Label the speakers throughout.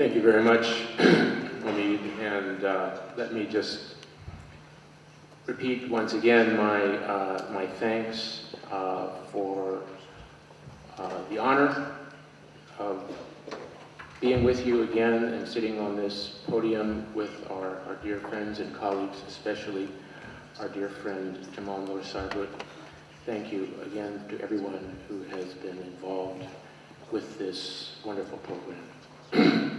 Speaker 1: Thank you very much, Omid, and let me just repeat once again my thanks for the honor of being with you again and sitting on this podium with our dear friends and colleagues, especially our dear friend Cemalnur Sargut. Thank you again to everyone who has been involved with this wonderful program.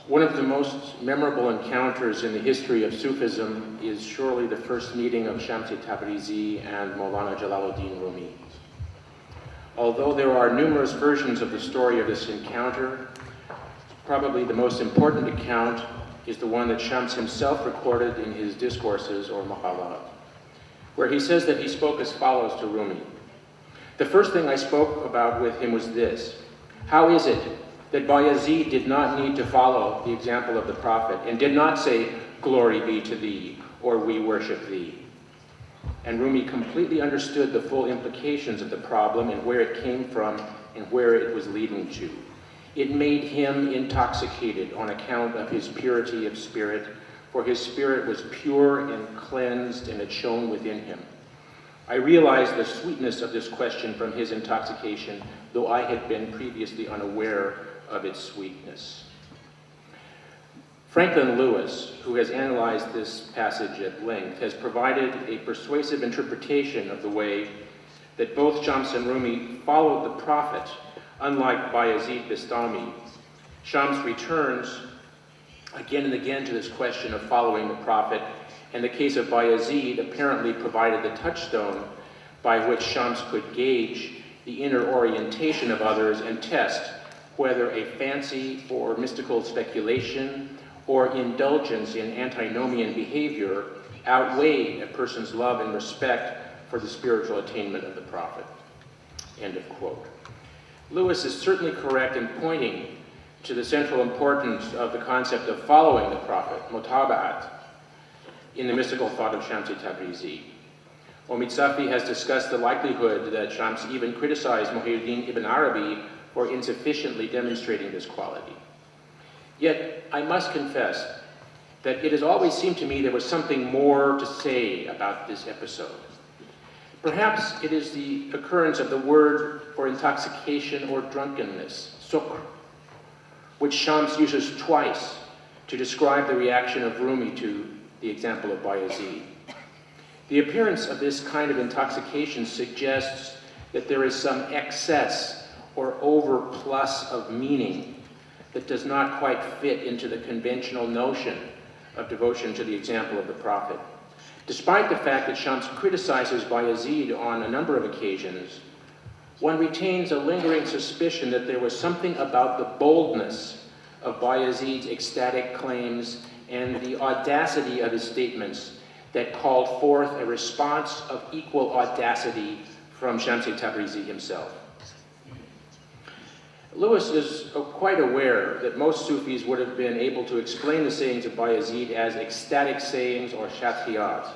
Speaker 1: One of the most memorable encounters in the history of Sufism is surely the first meeting of Shams-i Tebrizi and Mevlana Jalaluddin Rumi. Although there are numerous versions of the story of this encounter, probably the most important account is the one that Shams himself recorded in his discourses or maqalat, where he says that he spoke as follows to Rumi. The first thing I spoke about with him was this: how is it that Beyazıd did not need to follow the example of the Prophet and did not say, "Glory be to thee," or "We worship thee"? And Rumi completely understood the full implications of the problem and where it came from and where it was leading to. It made him intoxicated on account of his purity of spirit, for his spirit was pure and cleansed, and it shone within him. I realized the sweetness of this question from his intoxication, though I had been previously unaware of its sweetness. Franklin Lewis, who has analyzed this passage at length, has provided a persuasive interpretation of the way that both Shams and Rumi followed the Prophet. Unlike Beyazıd Bestami, Shams returns again and again to this question of following the Prophet, and the case of Beyazıd apparently provided the touchstone by which Shams could gauge the inner orientation of others and test whether a fancy for mystical speculation or indulgence in antinomian behavior outweighed a person's love and respect for the spiritual attainment of the Prophet. End of quote. Lewis is certainly correct in pointing to the central importance of the concept of following the Prophet, mutaba'at, in the mystical thought of Shams-i Tebrizi. Omid Safi has discussed the likelihood that Shams even criticized Muhyiddin ibn Arabi for insufficiently demonstrating this quality. Yet, I must confess that it has always seemed to me there was something more to say about this episode. Perhaps it is the occurrence of the word for intoxication or drunkenness, sukr, which Shams uses twice to describe the reaction of Rumi to the example of Beyazıd. The appearance of this kind of intoxication suggests that there is some excess or overplus of meaning that does not quite fit into the conventional notion of devotion to the example of the Prophet. Despite the fact that Shams criticizes Beyazıd on a number of occasions, one retains a lingering suspicion that there was something about the boldness of Beyazıd's ecstatic claims and the audacity of his statements that called forth a response of equal audacity from Shams-i Tebrizi himself. Lewis is quite aware that most Sufis would have been able to explain the sayings of Beyazıd as ecstatic sayings or shatriyat,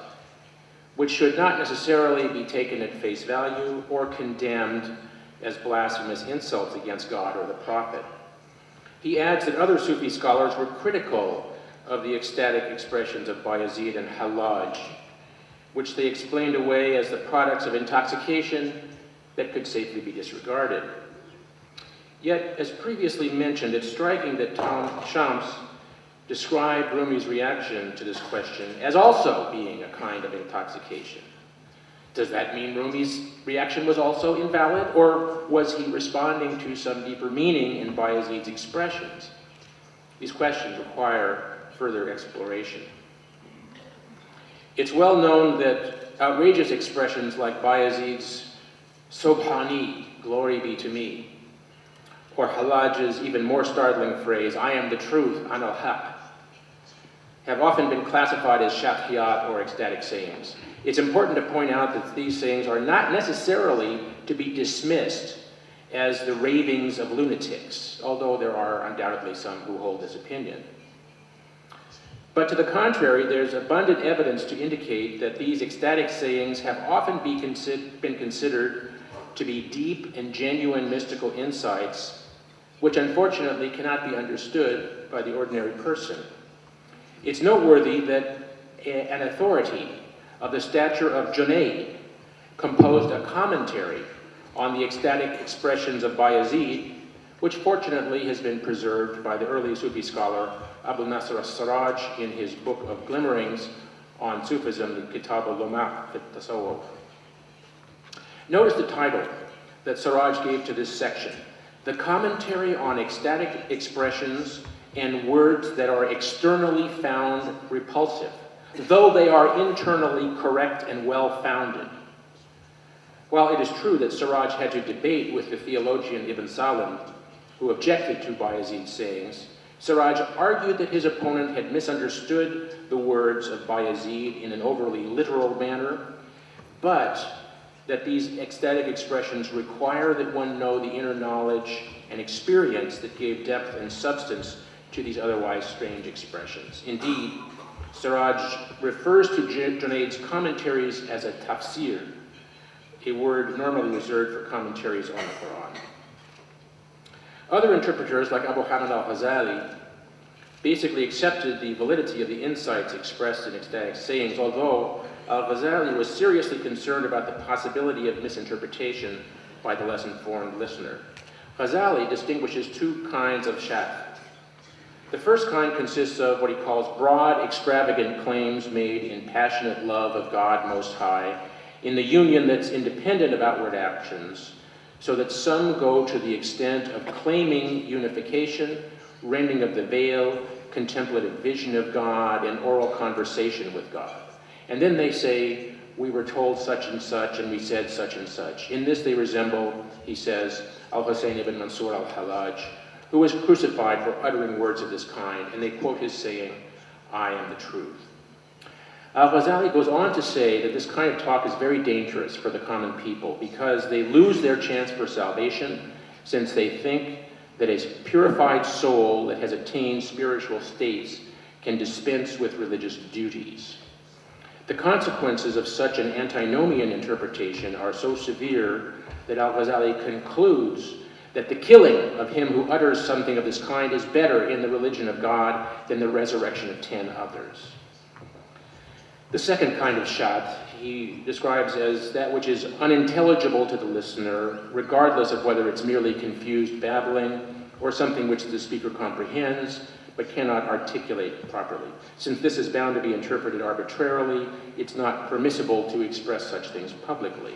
Speaker 1: which should not necessarily be taken at face value or condemned as blasphemous insults against God or the Prophet. He adds that other Sufi scholars were critical of the ecstatic expressions of Beyazıd and Hallaj, which they explained away as the products of intoxication that could safely be disregarded. Yet, as previously mentioned, it's striking that Shams described Rumi's reaction to this question as also being a kind of intoxication. Does that mean Rumi's reaction was also invalid, or was he responding to some deeper meaning in Beyazıd's expressions? These questions require further exploration. It's well known that outrageous expressions like Beyazıd's Subhani, glory be to me, or Hallaj's even more startling phrase, I am the truth, ana al-haq, have often been classified as shatriyat or ecstatic sayings. It's important to point out that these sayings are not necessarily to be dismissed as the ravings of lunatics, although there are undoubtedly some who hold this opinion. But to the contrary, there's abundant evidence to indicate that these ecstatic sayings have often been considered to be deep and genuine mystical insights which unfortunately cannot be understood by the ordinary person. It's noteworthy that an authority of the stature of Junayd composed a commentary on the ecstatic expressions of Beyazıd, which fortunately has been preserved by the early Sufi scholar Abu Nasr al-Siraj in his book of glimmerings on Sufism, the Kitab al-Lumah fi Tasawwuf. Notice the title that Siraj gave to this section: The Commentary on Ecstatic Expressions and Words that are Externally Found Repulsive, though they are internally correct and well-founded. While it is true that Siraj had to debate with the theologian Ibn Salim, who objected to Beyazid's sayings, Siraj argued that his opponent had misunderstood the words of Beyazid in an overly literal manner, but that these ecstatic expressions require that one know the inner knowledge and experience that gave depth and substance to these otherwise strange expressions. Indeed, Siraj refers to Junayd's commentaries as a tafsir, a word normally reserved for commentaries on the Quran. Other interpreters, like Abu Hamid al-Ghazali, basically accepted the validity of the insights expressed in ecstatic sayings, although al-Ghazali was seriously concerned about the possibility of misinterpretation by the less informed listener. Ghazali distinguishes two kinds of shat. The first kind consists of what he calls broad, extravagant claims made in passionate love of God Most High, in the union that's independent of outward actions, so that some go to the extent of claiming unification, rending of the veil, contemplative vision of God, and oral conversation with God. And then they say, we were told such and such, and we said such and such. In this they resemble, he says, Al-Hussein ibn Mansur al-Hallaj, who was crucified for uttering words of this kind, and they quote his saying, I am the truth. Al-Ghazali goes on to say that this kind of talk is very dangerous for the common people because they lose their chance for salvation since they think that a purified soul that has attained spiritual states can dispense with religious duties. The consequences of such an antinomian interpretation are so severe that Al-Ghazali concludes that the killing of him who utters something of this kind is better in the religion of God than the resurrection of 10 others. The second kind of shat he describes as that which is unintelligible to the listener, regardless of whether it's merely confused babbling or something which the speaker comprehends but cannot articulate properly. Since this is bound to be interpreted arbitrarily, it's not permissible to express such things publicly.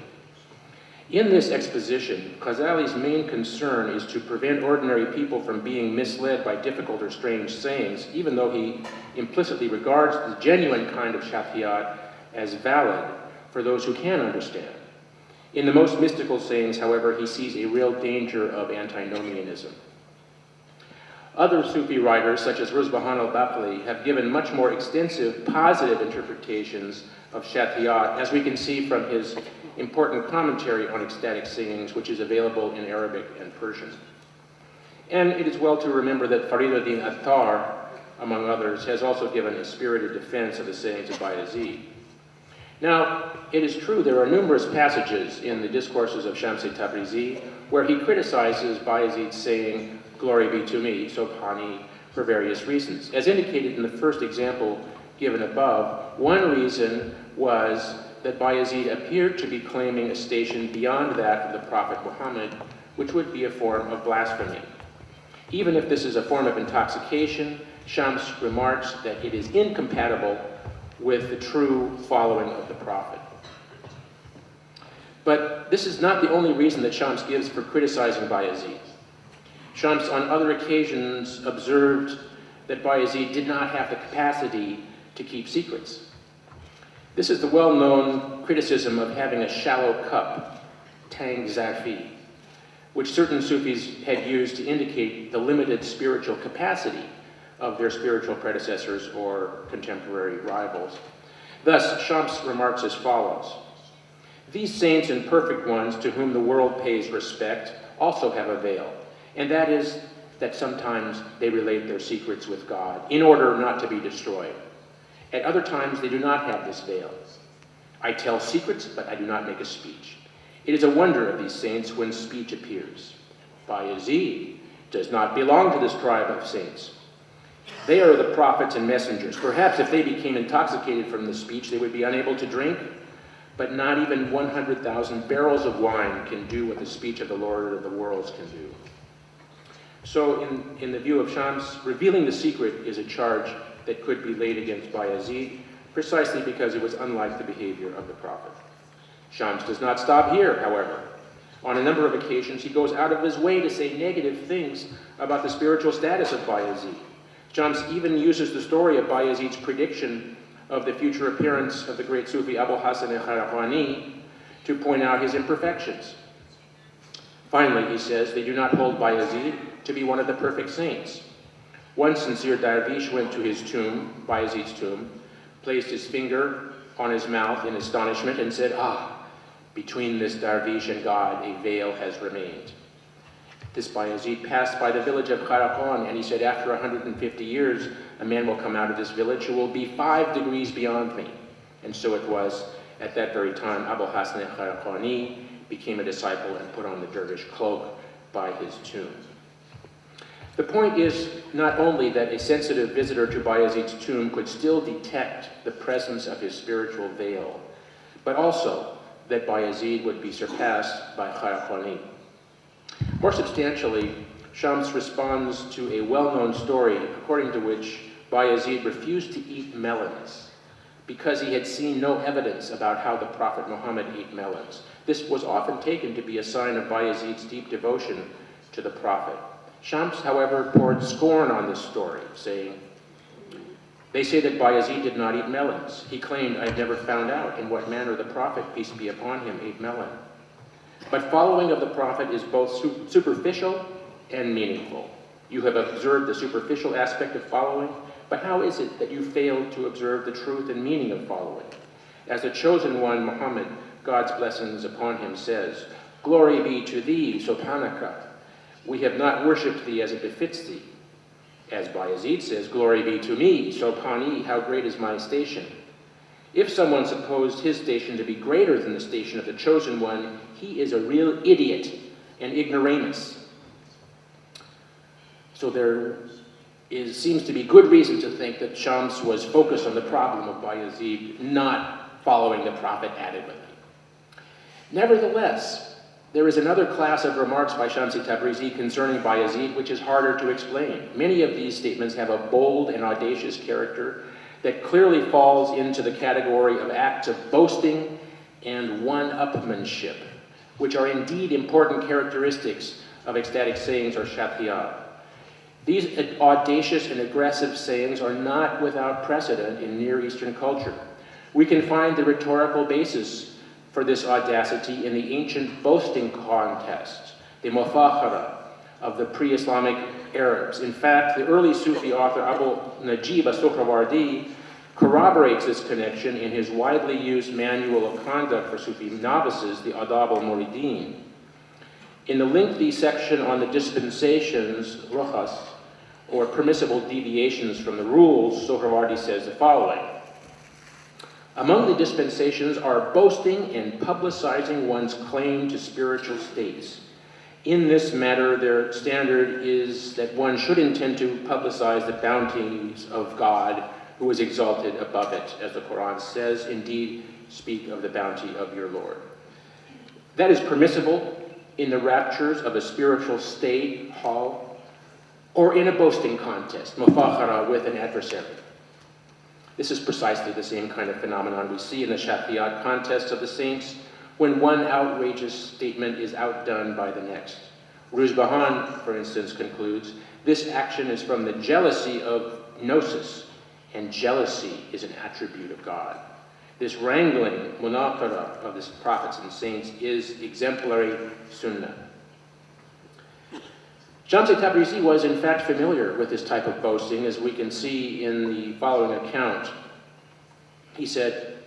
Speaker 1: In this exposition, Ghazali's main concern is to prevent ordinary people from being misled by difficult or strange sayings, even though he implicitly regards the genuine kind of shatiyat as valid for those who can understand. In the most mystical sayings, however, he sees a real danger of antinomianism. Other Sufi writers, such as Ruzbahan al-Baqli, have given much more extensive positive interpretations of shatiyat, as we can see from his important commentary on ecstatic sayings, which is available in Arabic and Persian. And it is well to remember that Fariduddin Attar, among others, has also given a spirited defense of the sayings of Beyazid. Now, it is true there are numerous passages in the discourses of Shams Tabrizi where he criticizes Beyazid's saying, "Glory be to me," Sobhani, for various reasons. As indicated in the first example given above, one reason was that Beyazid appeared to be claiming a station beyond that of the Prophet Muhammad, which would be a form of blasphemy. Even if this is a form of intoxication, Shams remarks that it is incompatible with the true following of the Prophet. But this is not the only reason that Shams gives for criticizing Beyazid. Shams on other occasions observed that Beyazid did not have the capacity to keep secrets. This is the well-known criticism of having a shallow cup, tang zarfi, which certain Sufis had used to indicate the limited spiritual capacity of their spiritual predecessors or contemporary rivals. Thus, Shams remarks as follows: "These saints and perfect ones to whom the world pays respect also have a veil, and that is that sometimes they relate their secrets with God in order not to be destroyed. At other times, they do not have this veil. I tell secrets, but I do not make a speech. It is a wonder of these saints when speech appears. Beyazid does not belong to this tribe of saints. They are the prophets and messengers. Perhaps if they became intoxicated from the speech, they would be unable to drink, but not even 100,000 barrels of wine can do what the speech of the Lord of the worlds can do. So in the view of Shams, revealing the secret is a charge that could be laid against Beyazıd, precisely because it was unlike the behavior of the prophet. Shams does not stop here, however. On a number of occasions, he goes out of his way to say negative things about the spiritual status of Beyazıd. Shams even uses the story of Bayezid's prediction of the future appearance of the great Sufi Abu Hasan al-Khairaqani to point out his imperfections. Finally, he says, they do not hold Beyazıd to be one of the perfect saints. One sincere dervish went to his tomb, Bayezid's tomb, placed his finger on his mouth in astonishment and said, between this dervish and God, a veil has remained. This Beyazıd passed by the village of Khairaqan, and he said, after 150 years, a man will come out of this village who will be 5 degrees beyond me. And so it was. At that very time, Abu Hasan al-Khairaqani became a disciple and put on the dervish cloak by his tomb. The point is not only that a sensitive visitor to Bayezid's tomb could still detect the presence of his spiritual veil, but also that Beyazıd would be surpassed by Khairaqani. More substantially, Shams responds to a well-known story according to which Beyazıd refused to eat melons because he had seen no evidence about how the Prophet Muhammad ate melons. This was often taken to be a sign of Bayezid's deep devotion to the Prophet. Shams, however, poured scorn on this story, saying, they say that Beyazıd did not eat melons. He claimed, I've never found out in what manner the Prophet, peace be upon him, ate melon. But following of the Prophet is both superficial and meaningful. You have observed the superficial aspect of following, but how is it that you failed to observe the truth and meaning of following? As the chosen one, Muhammad, God's blessings upon him, says, glory be to thee, Subhanaka. We have not worshipped thee as it befits thee. As Beyazıd says, glory be to me, Subhani, how great is my station. If someone supposed his station to be greater than the station of the chosen one, he is a real idiot and ignoramus. So there seems to be good reason to think that Shams was focused on the problem of Beyazıd not following the Prophet adequately. Nevertheless, there is another class of remarks by Shams Tabrizi concerning Beyazıd which is harder to explain. Many of these statements have a bold and audacious character that clearly falls into the category of acts of boasting and one-upmanship, which are indeed important characteristics of ecstatic sayings or shathiyat. These audacious and aggressive sayings are not without precedent in Near Eastern culture. We can find the rhetorical basis for this audacity in the ancient boasting contest, the mufakhara of the pre-Islamic Arabs. In fact, the early Sufi author Abu Najib as-Suhrawardi corroborates this connection in his widely used manual of conduct for Sufi novices, the Adab al-Muridin. In the lengthy section on the dispensations, rukhas, or permissible deviations from the rules, Suhrawardi says the following. Among the dispensations are boasting and publicizing one's claim to spiritual states. In this matter, their standard is that one should intend to publicize the bounties of God, who is exalted above it. As the Quran says, indeed, speak of the bounty of your Lord. That is permissible in the raptures of a spiritual state, hall, or in a boasting contest, mufakhara, with an adversary. This is precisely the same kind of phenomenon we see in the shathiyat contests of the saints, when one outrageous statement is outdone by the next. Ruzbahan, for instance, concludes, this action is from the jealousy of gnosis, and jealousy is an attribute of God. This wrangling, munaqara, of the prophets and saints is exemplary sunnah. Shams Tabrizi was in fact familiar with this type of boasting, as we can see in the following account. He said,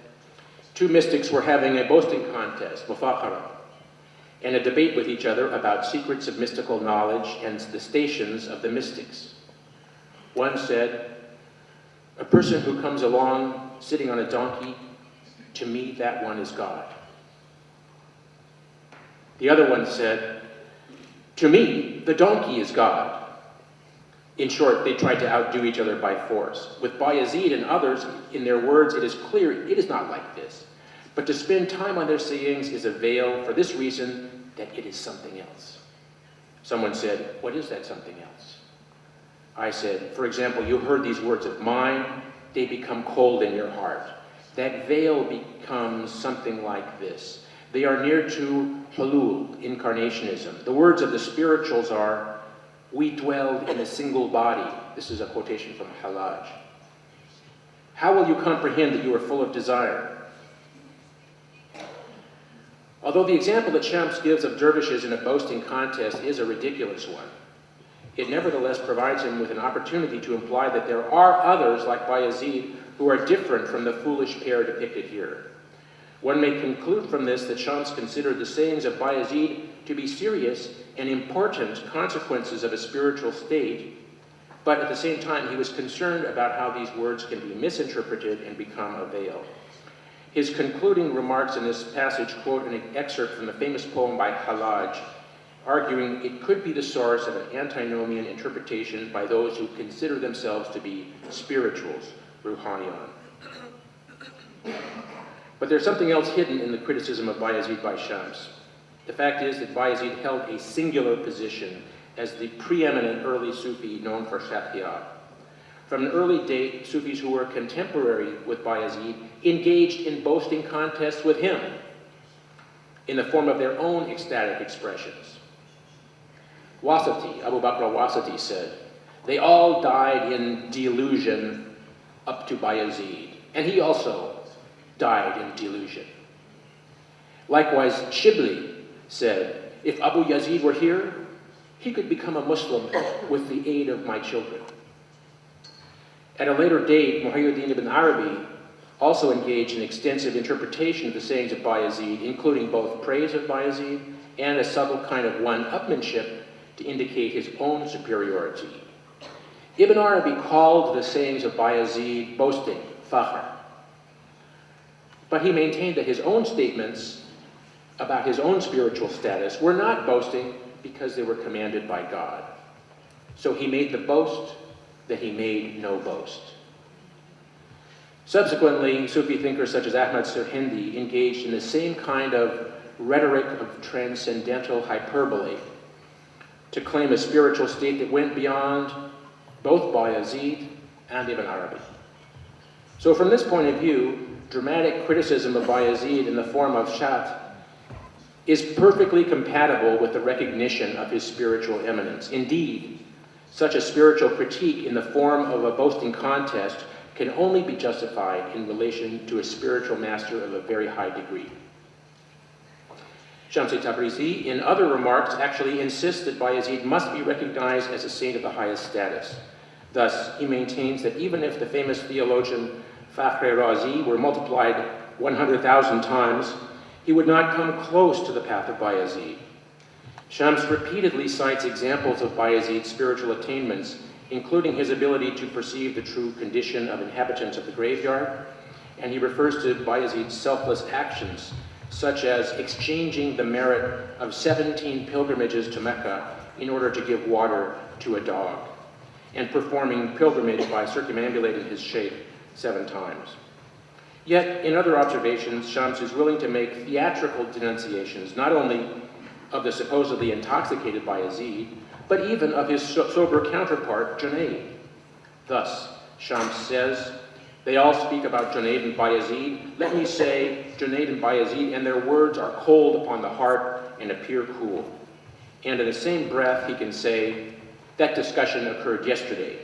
Speaker 1: two mystics were having a boasting contest, mufakhara, and a debate with each other about secrets of mystical knowledge and the stations of the mystics. One said, a person who comes along sitting on a donkey, to me that one is God. The other one said, to me, the donkey is God. In short, they tried to outdo each other by force. With Beyazıd and others, in their words, it is clear it is not like this. But to spend time on their sayings is a veil for this reason, that it is something else. Someone said, what is that something else? I said, for example, you heard these words of mine, they become cold in your heart. That veil becomes something like this. They are near to hulul, incarnationism. The words of the spirituals are, we dwelled in a single body. This is a quotation from Hallaj. How will you comprehend that you are full of desire? Although the example that Şems gives of dervishes in a boasting contest is a ridiculous one, it nevertheless provides him with an opportunity to imply that there are others like Beyazıd who are different from the foolish pair depicted here. One may conclude from this that Şems considered the sayings of Beyazıd to be serious and important consequences of a spiritual state, but at the same time he was concerned about how these words can be misinterpreted and become a veil. His concluding remarks in this passage quote an excerpt from the famous poem by Hallaj, arguing it could be the source of an antinomian interpretation by those who consider themselves to be spirituals, ruhaniyan. But there's something else hidden in the criticism of Beyazıd by Şems. The fact is that Beyazıd held a singular position as the preeminent early Sufi known for Şatiyat. From an early date, Sufis who were contemporary with Beyazıd engaged in boasting contests with him in the form of their own ecstatic expressions. Wasati, Abu Bakr al-Wasati said, they all died in delusion up to Beyazıd, and he also died in delusion. Likewise, Shibli said, if Abu Yazid were here, he could become a Muslim with the aid of my children. At a later date, Muhyiddin ibn Arabi also engaged in extensive interpretation of the sayings of Beyazıd, including both praise of Beyazıd and a subtle kind of one-upmanship to indicate his own superiority. Ibn Arabi called the sayings of Beyazıd boasting, fakhr. But he maintained that his own statements about his own spiritual status were not boasting because they were commanded by God. So he made the boast that he made no boast. Subsequently, Sufi thinkers such as Ahmad Sirhindi engaged in the same kind of rhetoric of transcendental hyperbole to claim a spiritual state that went beyond both Beyazıd and Ibn Arabi. So from this point of view, dramatic criticism of Beyazıd in the form of Shat is perfectly compatible with the recognition of his spiritual eminence. Indeed, such a spiritual critique in the form of a boasting contest can only be justified in relation to a spiritual master of a very high degree. Şems-i Tebrizi, in other remarks, actually insists that Beyazıd must be recognized as a saint of the highest status. Thus, he maintains that even if the famous theologian Fakhr Razi were multiplied 100,000 times, he would not come close to the path of Beyazıd. Şems repeatedly cites examples of Beyazıd's spiritual attainments, including his ability to perceive the true condition of inhabitants of the graveyard, and he refers to Beyazıd's selfless actions, such as exchanging the merit of 17 pilgrimages to Mecca in order to give water to a dog, and performing pilgrimage by circumambulating his sheikh 7 times. Yet, in other observations, Şems is willing to make theatrical denunciations, not only of the supposedly intoxicated Beyazıd, but even of his sober counterpart, Junayd. Thus, Şems says, they all speak about Junayd and Beyazıd. Let me say, Junayd and Beyazıd, and their words are cold upon the heart and appear cool. And in the same breath, he can say, that discussion occurred yesterday.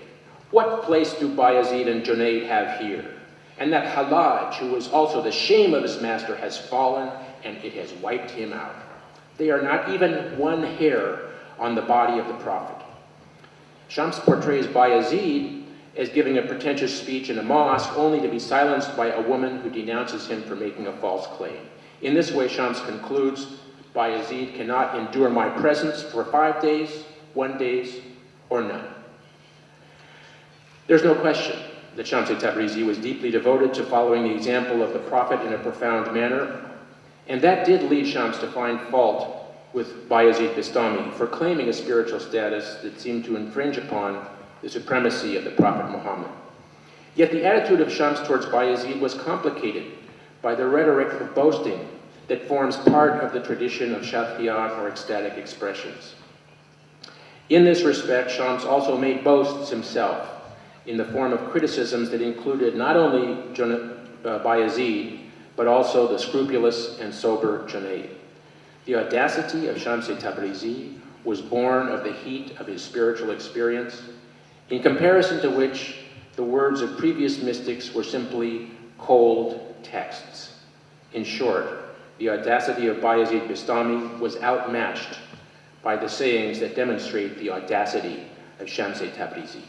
Speaker 1: What place do Beyazıd and Junayd have here? And that Hallaj, who was also the shame of his master, has fallen, and it has wiped him out. They are not even one hair on the body of the prophet. Şems portrays Beyazıd as giving a pretentious speech in a mosque only to be silenced by a woman who denounces him for making a false claim. In this way, Şems concludes, Beyazıd cannot endure my presence for 5 days, 1 day, or none. There's no question that Şems-i Tebrizi was deeply devoted to following the example of the prophet in a profound manner, and that did lead Şems to find fault with Beyazıd Bestami for claiming a spiritual status that seemed to infringe upon the supremacy of the Prophet Muhammad. Yet the attitude of Shams towards Bayezid was complicated by the rhetoric of boasting that forms part of the tradition of Shafiyat, or ecstatic expressions. In this respect, Shams also made boasts himself in the form of criticisms that included not only Bayezid, but also the scrupulous and sober Junayd. The audacity of Shams-i Tebrizi was born of the heat of his spiritual experience, in comparison to which the words of previous mystics were simply cold texts. In short, the audacity of Bayezid Bestami was outmatched by the sayings that demonstrate the audacity of Shams-i Tebrizi.